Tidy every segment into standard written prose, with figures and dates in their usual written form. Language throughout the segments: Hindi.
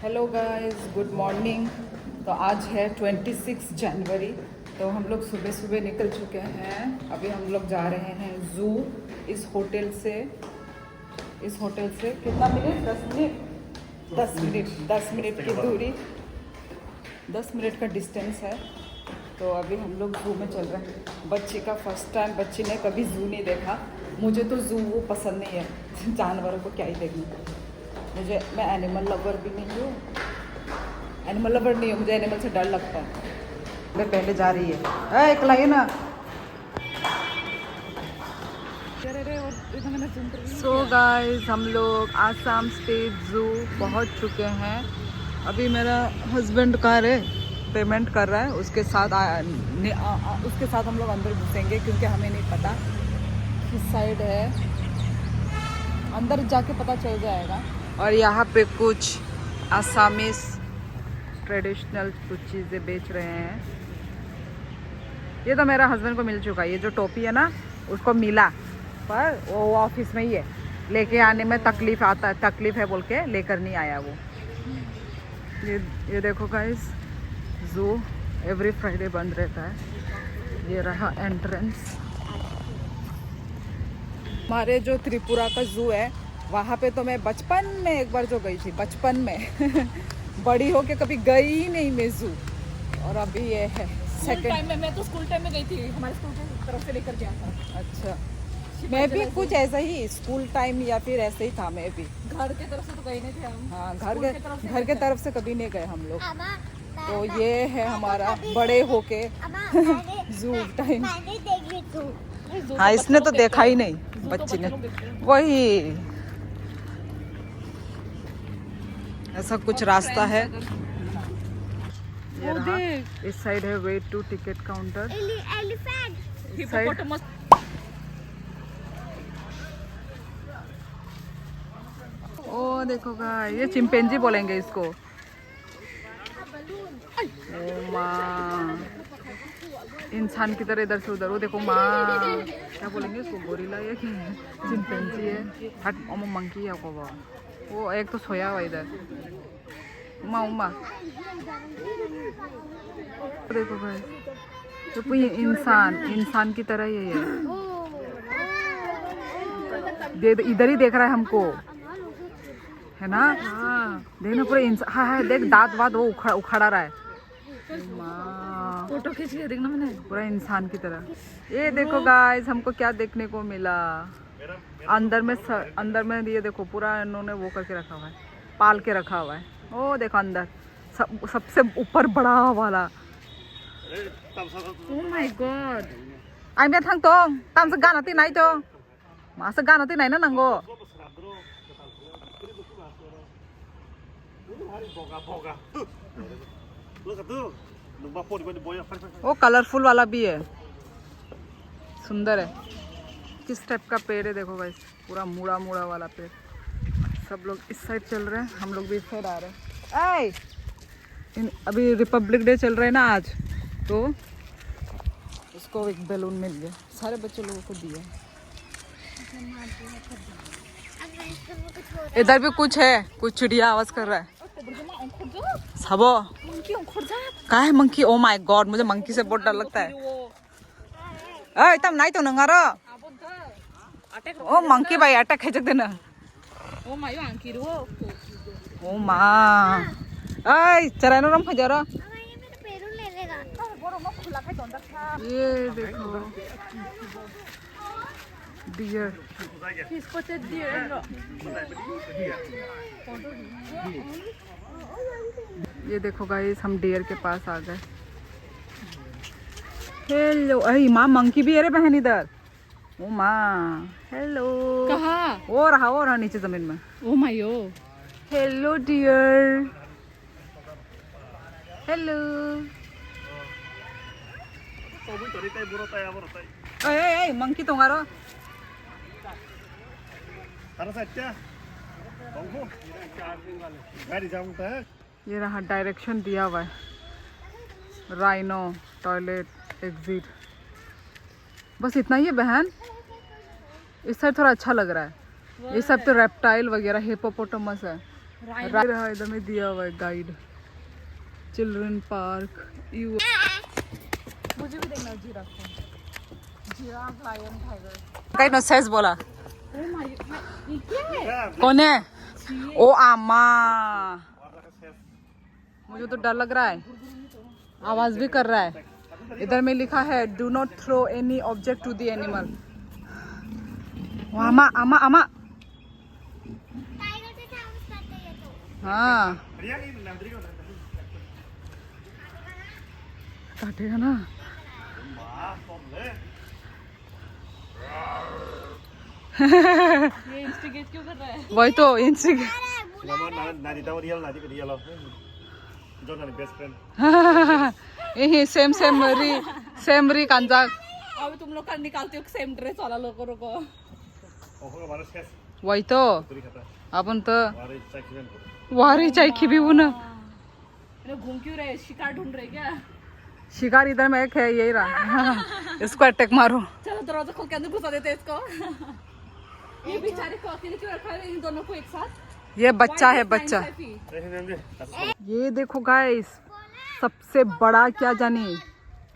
Hello guys, good morning. तो आज है 26 जनवरी। तो हम लोग सुबह सुबह निकल चुके हैं। अभी हम लोग जा रहे हैं ज़ू। इस होटल से कितना मिनट? 10 मिनट की दूरी, 10 मिनट का डिस्टेंस है। तो अभी हम लोग ज़ू में चल रहे हैं। बच्ची का फर्स्ट टाइम, बच्ची ने कभी ज़ू नहीं देखा। मुझे तो ज़ू वो पसंद नहीं है जानवरों को क्या ही देखना। मैं एनिमल लवर भी नहीं हूँ, मुझे एनिमल से डर लगता है। मैं पहले जा रही है एक लाइन ना। सो गाइस, हम लोग आसाम स्टेट ज़ू पहुँच चुके हैं। अभी मेरा हस्बैंड कार है, पेमेंट कर रहा है। उसके साथ हम लोग अंदर घुसेंगे क्योंकि हमें नहीं पता किस साइड है। अंदर जाके पता चल जाएगा। और यहाँ पे कुछ आसामीज ट्रेडिशनल कुछ चीज़ें बेच रहे हैं। ये तो मेरा हस्बैंड को मिल चुका है। ये जो टोपी है ना, उसको मिला, पर वो ऑफिस में ही है। लेके आने में तकलीफ है बोल के लेकर नहीं आया वो। ये देखो गाइस, ज़ू एवरी फ्राइडे बंद रहता है। ये रहा एंट्रेंस। हमारे जो त्रिपुरा का ज़ू है, वहाँ पे तो मैं बचपन में एक बार जो गई थी, बचपन में बड़ी हो के कभी गई ही नहीं मैं ज़ू। और अभी ये है सेकंड टाइम में। मैं तो स्कूल टाइम में गई थी, हमारे स्कूल की तरफ से लेकर गया था। अच्छा, मैं भी कुछ ऐसा ही स्कूल टाइम या फिर ऐसे ही था। मैं भी घर के तरफ से तो गए नहीं थे हम। हाँ, घर के तरफ से कभी नहीं गए हम लोग। तो ये है हमारा बड़े होके ज़ू टाइम। हाँ, इसने तो देखा ही नहीं, बच्ची ने। वही ऐसा कुछ रास्ता है। ये रहा, इस साइड है वे टू टिकट काउंटर। ओ देखो गाइस, ये चिंपैंजी बोलेंगे इसको। ओ माँ, इंसान की तरह इधर से उधर। वो देखो माँ, क्या बोलेंगे इसको? गोरिल्ला या चिंपैंजी है? हट, ओमो मंकी है को वो एक तो सोया हुआ इधर। उमा उमा, देखो भाई, तो कोई इंसान की तरह ही है। इधर ही देख रहा है हमको, है ना? हाँ, देखना पूरा इंसान। हाँ, देख दांत वात वो उखाड़ा रहा है। फोटो खींच के देखना मैंने, पूरा इंसान की तरह। ये देखो गाइस, हमको क्या देखने को मिला। अंदर में ये देखो, पूरा इन्होंने वो करके रखा हुआ है, पाल के रखा हुआ है। ओ देखो अंदर सबसे ऊपर बड़ा वाला। ओह माय गॉड, आई मैं थांग तो तम से गाना ती नहीं तो मासे गाना ती नहीं ना नंगो। वो कलरफुल वाला भी है, सुंदर है। किस टाइप का पेड़ है देखो गाइस, पूरा मुड़ा वाला पेड़। सब लोग इस साइड चल रहे हैं, हम लोग भी इस साइड आ रहे हैं। अभी रिपब्लिक डे चल रहा है ना आज, तो उसको एक बैलून मिल गया, सारे बच्चे लोगों को दिया। इधर भी कुछ है, कुछ चिड़िया आवाज कर रहा है। सबो का है मंकी? ओ माय गॉड, मुझे मंकी से बहुत डर लगता है। अरे तब नहीं तो नंगारा। ओ मंकी भाई अटैक है जग देना। ओ माय मंकी रो। ओ मां, आई चरानो रम खजरा। ये देखो डियर। ये देखो गाइस, हम डियर के पास आ गए। हेलो, अरे माँ मंकी भी है रे बहन इधर। ओ माँ, हेलो। कहाँ? वो रहा नीचे जमीन में। ओ मायो, हेलो डियर, हेलो। ए मंकी तो मारो। ये रहा, डायरेक्शन दिया हुआ है। राइनो टॉयलेट एग्जिट, बस इतना ही है बहन। इस साइड थोड़ा अच्छा लग रहा है। ये सब तो रेप्टाइल वगैरह, हिपोपोटामस है। रहा इधर में दिया हुआ है गाइड, चिल्ड्रन पार्क। यू मुझे भी देखना जिराफ को, giraffe, lion, tiger. Guide nonsense बोला। कौन है? ओ आमा, मुझे तो डर लग रहा है, आवाज भी कर रहा है। इधर में लिखा है do not throw any object to the animal. आमा आमा आमा, हाँ काटेगा ना। ये इंस्टिगेट क्यों कर रहा है? वही तो इंस्टिगेट। यही सेम री कांजा। अभी तुम लोग का निकालते हो सेम ड्रेस वाला लोगों को। वही तो अपन तो वारी चाय खिबी ना। घूम क्यों रहे? शिकार ढूंढ रहे क्या? शिकार इधर में एक है, यही रहा। इसको अटैक मारो। चलो दरवाजा खोल के अंदर घुसा देते हैं इसको। ये बेचारे को अकेले क्यों रखा है इन दोनों को एक साथ? ये बच्चा है, बच्चा। ये देखो गाइस, सबसे बड़ा क्या जाने,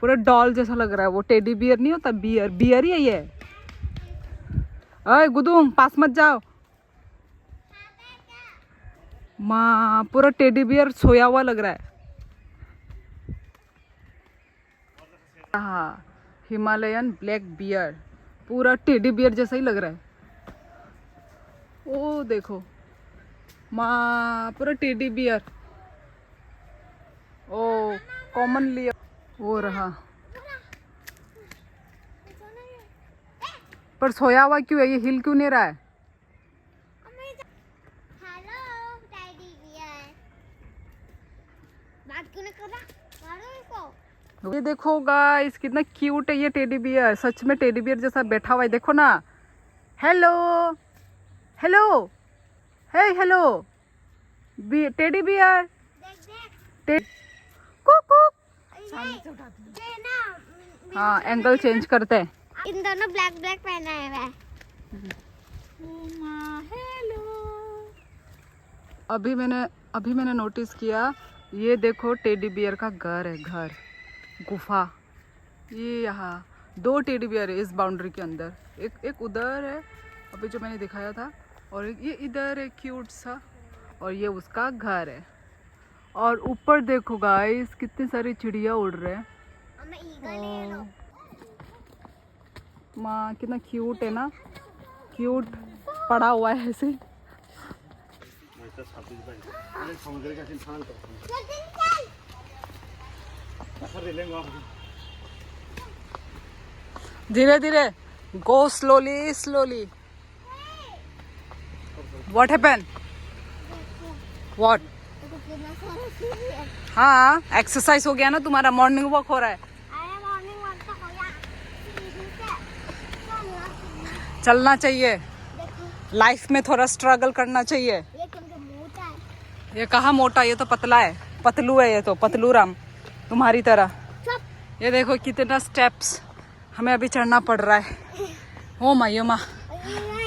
पूरा डॉल जैसा लग रहा है। वो टेडी बियर नहीं होता, बियर, बियर ही है ये। अरे गुदुम पास मत जाओ। माँ, पूरा टेडी बियर सोया हुआ लग रहा है। हाँ, हिमालयन ब्लैक बियर, पूरा टेडी बियर जैसा ही लग रहा है। ओ देखो माँ, पूरा टेडी बियर। ओ कॉमनली वो रहा, पर सोया हुआ क्यों है? ये हिल क्यों नहीं रहा है? ये देखो गाइस, कितना क्यूट है ये टेडी बियर। सच में टेडी बियर जैसा बैठा हुआ है, देखो ना। हेलो हेलो, हे हेलो टेडी बियर, कुकू। हाँ, एंगल चेंज करते हैं। इन दोनों ब्लैक ब्लैक पहना है। हेलो। अभी मैंने नोटिस किया, ये देखो टेडी बियर का घर है, घर, गुफा। ये यहाँ 2 टेडी बियर है इस बाउंड्री के अंदर। एक उधर है अभी जो मैंने दिखाया था, और ये इधर है क्यूट सा, और ये उसका घर है। और ऊपर देखो गाइस, कितनी सारी चिड़िया उड़ रहे हैं। माँ, कितना क्यूट है ना, क्यूट पड़ा हुआ है ऐसे। धीरे धीरे, गो slowly slowly. What happen? What? हाँ, एक्सरसाइज हो गया ना तुम्हारा, मॉर्निंग वॉक हो रहा है। चलना चाहिए, लाइफ में थोड़ा स्ट्रगल करना चाहिए। ये कहाँ मोटा, ये तो पतला है, पतलू है ये तो, पतलू राम तुम्हारी तरह। ये देखो कितना स्टेप्स हमें अभी चढ़ना पड़ रहा है। ओ माँ,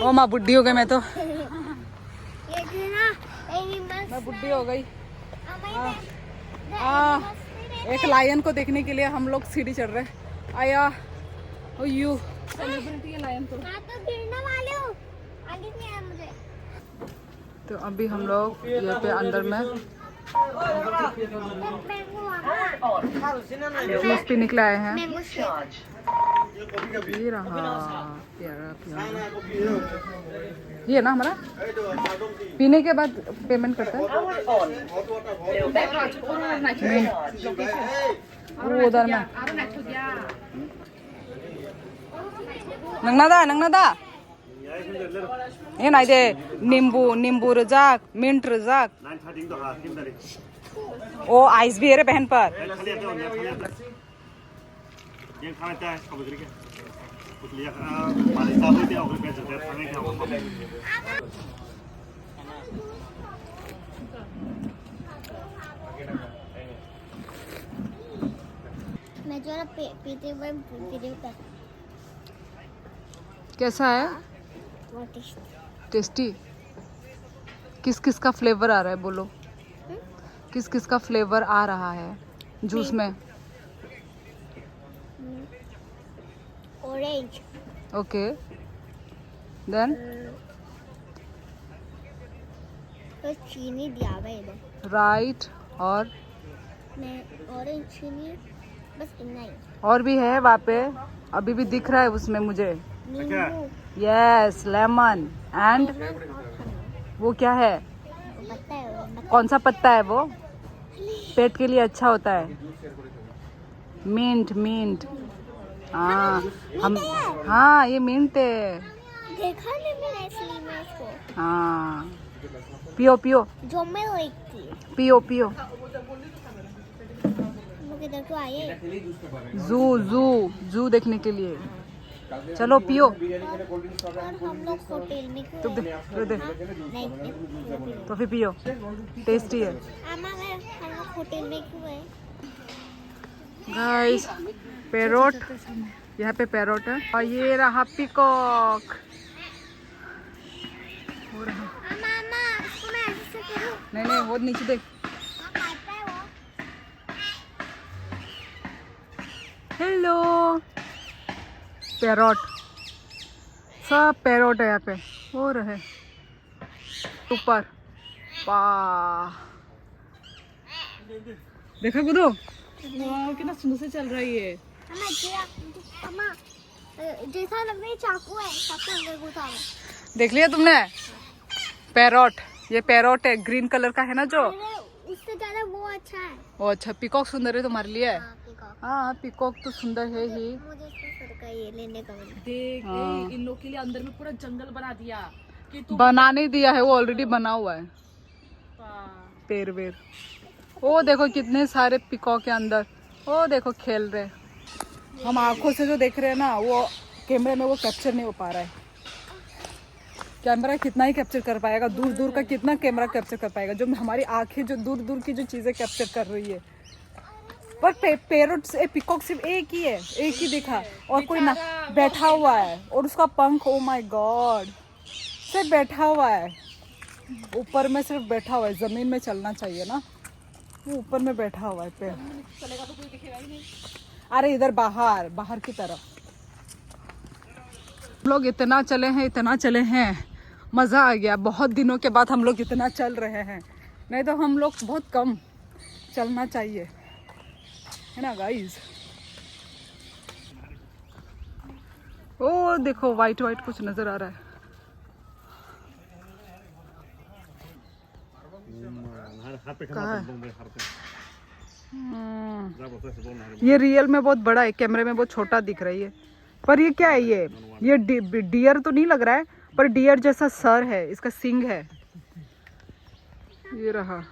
ओ माँ, बुढ़ी हो गई मैं तो, मैं बुढ़ी हो गई। एक लायन को देखने के लिए हम लोग सीढ़ी चढ़ रहे हैं। आया यू सेलिब्रिटी है लायन तो। तो अभी हम लोग यहाँ पे अंदर में जूस पीने के लिए आए हैं। ये रहा प्यारा प्यारा, ये ना हमारा पीने के बाद पेमेंट करता है वो उधर में। नंगनादा ये ना दे, नींबू रजाक, मिंट रजाक। ओ आइस भी है रे बहन पर। मैं जो पीते हुए वीडियो कर। कैसा है? टेस्टी। किस किस का फ्लेवर आ रहा है बोलो, किस किस का फ्लेवर आ रहा है जूस में? ऑरेंज। ओके देन तो चीनी दिया हुआ है इधर। राइट, और मैं ऑरेंज चीनी बस इतना ही। और भी है वहाँ पे, अभी भी दिख रहा है उसमें मुझे। नींबू। यस लेमन एंड वो क्या है, पता है वो कौन सा पत्ता है वो, पेट के लिए अच्छा होता है? Mint, mint. हाँ हम, हाँ ये मिंट है। देखा नहीं मैंने इसलिए मैं इसको। हाँ पियो पियो जो मैं लाइक थी पियो पियो। मुझे इधर तो आए। जू जू जू देखने के लिए, चलो पियो। और हम लोग होटल में क्यों तो दे, तो दे, नहीं तो फिर पियो, टेस्टी है। अम्मा मैं हम लोग होटल में क्यों है? गाइस पैरोट, यहाँ पे पैरोट है और ये रहा पिकॉक। अम्मा अम्मा इसको मैं ऐसे से करूँ? नहीं नहीं वो नीचे देख। हाँ, काटता है वो। हेलो पैरोट, सब पैरोट है यहाँ पे, हो रहे ऊपर पा। देखा गुदो, वाह कितना सुंदर से चल रहा है ये। अम्मा अम्मा जैसा लग रहा है चाकू है, चाकू अंदर घुसा हुआ है। देख लिया तुमने पैरोट? ये पैरोट है, ग्रीन कलर का है ना जो। अरे उससे ज्यादा वो अच्छा है। ओ अच्छा, पिकॉक सुंदर है तुम्हारे लिए? हाँ, पीकॉक। हाँ पिकॉक तो सुंदर है ही। मुझे इसका सर का ये लेने का मन है। देख हाँ। इन लोग के लिए अंदर में पूरा जंगल बना दिया कि तू बना नहीं दिया है, वो ऑलरेडी बना हुआ है पेड़ वेर। ओ देखो कितने सारे पिकॉक के अंदर, ओ देखो खेल रहे। हम आंखों से जो देख रहे हैं ना, वो कैमरे में वो कैप्चर नहीं हो पा रहा है। कैमरा कितना ही कैप्चर कर पाएगा, दूर दूर का कितना कैमरा कैप्चर कर पाएगा, जो हमारी आंखें जो दूर दूर की जो चीजें कैप्चर कर रही है। पर पैरोट से पिकॉक सिर्फ एक ही है, एक ही दिखा, और कोई ना बैठा हुआ है, और उसका पंख, ओ माय गॉड, सिर्फ बैठा हुआ है ऊपर में, सिर्फ बैठा हुआ है। जमीन में चलना चाहिए ना, वो ऊपर में बैठा हुआ है पेड़। चलेगा तो कोई दिखेगा ही नहीं। अरे इधर बाहर, बाहर की तरफ लोग इतना चले हैं, इतना चले हैं, मज़ा आ गया। बहुत दिनों के बाद हम लोग इतना चल रहे हैं, नहीं तो हम लोग बहुत कम चलना चाहिए, है ना गाइस। ओ देखो वाइट वाइट कुछ नजर आ रहा है। कहाँ है? ये रियल में बहुत बड़ा है, कैमरे में बहुत छोटा दिख रही है। पर ये क्या है, ये डियर तो नहीं लग रहा है, पर डियर जैसा सर है, इसका सिंग है। ये रहा।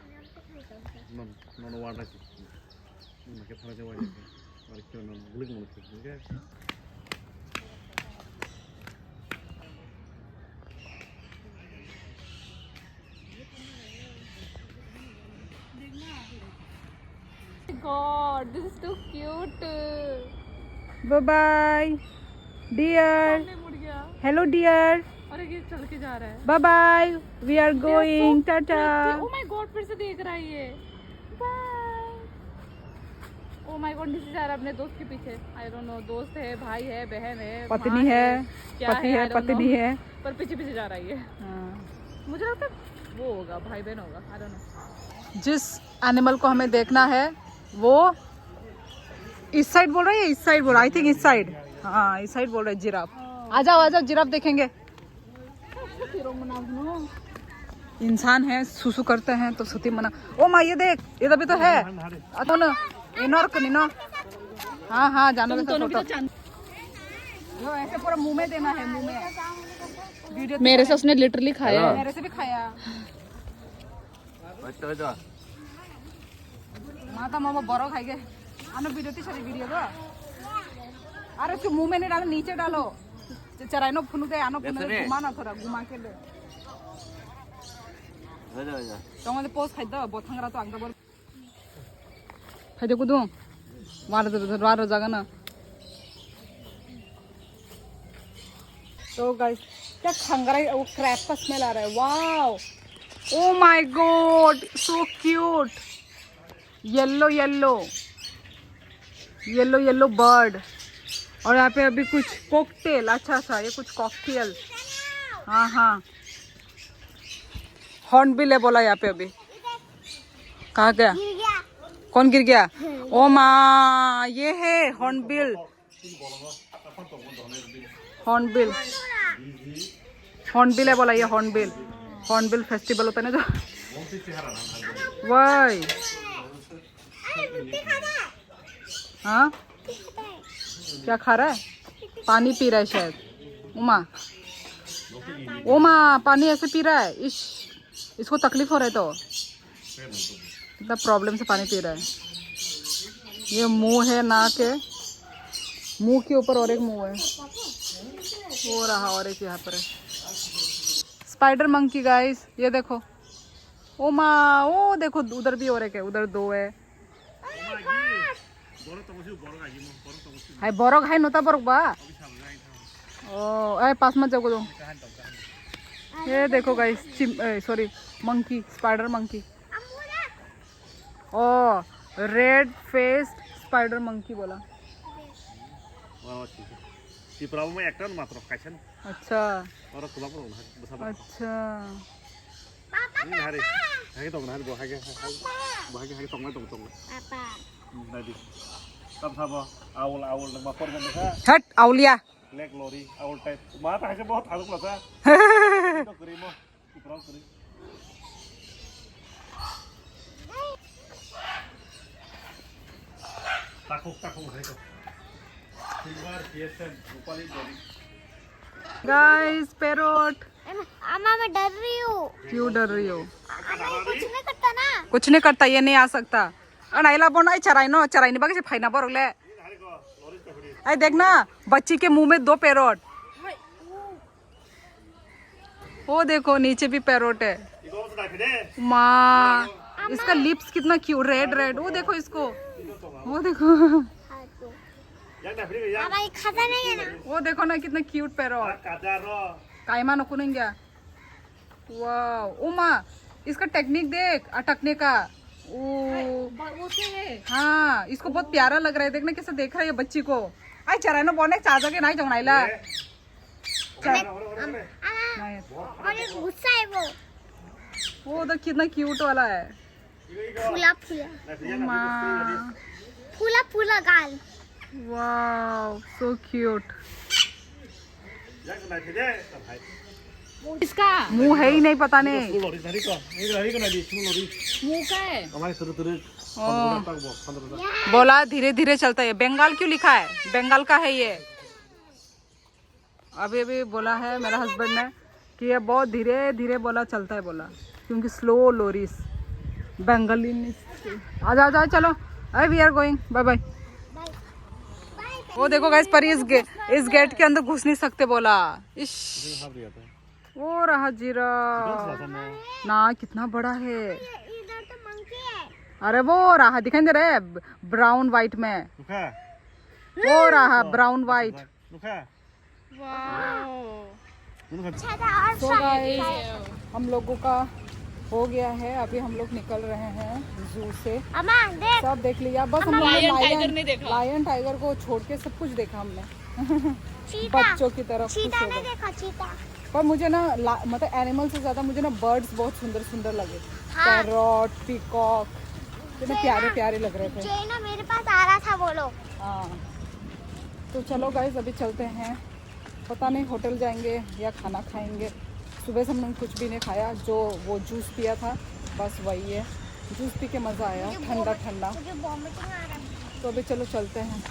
God, this is too cute. Bye bye dear, सामने मुड़ गया। हेलो डियर, अरे ये चल के जा रहा है। Bye bye, we are going, tata. Oh my God, फिर से देख रहा है ये। Bye. Oh my God, नीचे जा रहा है अपने दोस्त के पीछे। I don't know, दोस्त है, भाई है, बहन है, पत्नी माँ है, क्या पति है, है, I don't पत्नी know. है। पर पीछे पीछे जा रहा है ये। हाँ। मुझे लगता है वो होगा, भाई बहन होगा, I don't know. जिस एनिमल को हमें देखना है वो इस साइड बोल रहा है या इस साइड बोल रहा है? आई थिंक इस साइड, हाँ इस साइड बोल रहा है। जिराफ, आ जाओ आ जाओ, जिराफ देखेंगे। इंसान है, सुसु करते हैं तो सुती मना। ओ माँ ये देख, इधर भी तो है। हाँ हाँ जानो दे फोटो। यो ऐसे पूरा मुंह में देना है, मुंह में। वीडियो मेरे से उसने लिटरली खाया है। मेरे से भी खाया। माता मामा बरो खाएंगे। आनो वीडियो ती सारी वीडियो दो। अरे उसके मुंह में नहीं डालो, नीचे डालो। चराइनो फुनु दे, आनो फुनु दे, घुमाना थोड़ा, घुमा के ले। तो मुझे पोस्ट खाई दो, बहुत हंगरा तो आंगदा बोल। खाई दे कुदूं, वार जागा ना। तो गाइस क्या खंगरा, वो क्रैब का स्मेल आ रहा है। Wow oh my God, so cute. Yellow yellow yellow yellow bird. और यहाँ पे अभी कुछ कॉकटेल, अच्छा ये कुछ कॉकटेल। हाँ हाँ, हॉर्नबिल है बोला यहाँ पे अभी। कहाँ गया? गिर गया। कौन गिर गया? ओ माँ, ये है हॉर्नबिल। हॉर्नबिल हॉर्नबिल है बोला, ये हॉर्नबिल। हॉर्नबिल फेस्टिवल होता है ना जो। वाई, हाँ क्या खा रहा है? पानी पी रहा है शायद। उमा पानी ऐसे पी रहा है। इसको तकलीफ हो रहा है तो इतना प्रॉब्लम से पानी पी रहा है। ये मुंह है, नाक है, मुंह के ऊपर और एक मुंह है, हो रहा और एक यहाँ पर है। स्पाइडर मंकी गाइस, ये देखो। ओ माँ, ओ देखो उधर भी और एक है, उधर दो है। हाय बरक हाय नोता बरक बा। ओ ए पास मत जाओ दो। ये देखो guys, sorry monkey, spider monkey. Oh red faced spider monkey बोला। अच्छा अच्छा। हट आउलिया। Guys parrot. अम्मा मैं डर रही हूँ। क्यों डर रही हो? कुछ नहीं करता ना। कुछ नहीं करता, ये नहीं आ सकता। अनाइला बोना चराई नो चराई नहीं बाकी फाइना पर ले। अरे देखना बच्ची के मुंह में दो पैरोट। वो देखो नीचे भी पैरोट है। माँ इसका लिप्स कितना क्यूट, रेड रेड। वो देखो इसको, वो देखो। अम्मा ये खाता नहीं है ना। वो देखो ना कितना क्यूट पैरोट। कायमा नको नहीं गया। वाह उमा, इसका टेक्निक देख अटकने का। हाँ इसको बहुत प्यारा लग रहा है, देखना कैसे देख रहा है ये बच्ची को। आई चराई ना बोने चाचा के नहीं जंगनाइला। और ये गुस्सा है वो तो कितना क्यूट वाला है। फूला फूला माँ फूला फूला गाल। वाह सो क्यूट। इसका मुंह है ही नहीं, पता नहीं मुंह का है। बोला धीरे धीरे चलता है। बंगाल क्यों लिखा है? बंगाल का है ये। अभी अभी बोला है मेरा हस्बैंड ने कि ये बहुत धीरे धीरे बोला चलता है बोला, क्योंकि स्लो लोरिस बंगाली। आजा आजा चलो, we are going, bye bye. वो देखो गाइस, पर इस गेट के अंदर घुस नहीं सकते बोला। इश वो रहा जीरा ना, कितना बड़ा है। इधर तो मंकी है। अरे वो रहा दिखाई दे रहा है ब्राउन वाइट में। वो रहा ब्राउन वाइट। तो गाइस हम लोगों का हो गया है, अभी हम लोग निकल रहे हैं जू से। अम्मा देख। सब देख लिया, बस हम लोग लायन टाइगर को छोड़ के सब कुछ देखा हमने। चीता। बच्चों की तरफ खुश चीता हो ने गए। देखा चीता। पर मुझे ना मतलब एनिमल से ज्यादा मुझे ना बर्ड्स बहुत सुंदर सुंदर लगे। हाँ। पैरॉट, पीकॉक, कितने प्यारे प्यारे लग रहे थे। जे ना मेरे पास आ रहा था वो लोग। हाँ तो चलो गाइस अभी चलते हैं, पता नहीं होटल जाएंगे या खाना खाएंगे। सुबह से हमने कुछ भी नहीं खाया, जो वो जूस पिया था बस वही है। जूस पी के मज़ा आया, ठंडा ठंडा। मुझे वॉमिटिंग आ रहा है। तो अभी चलो चलते हैं।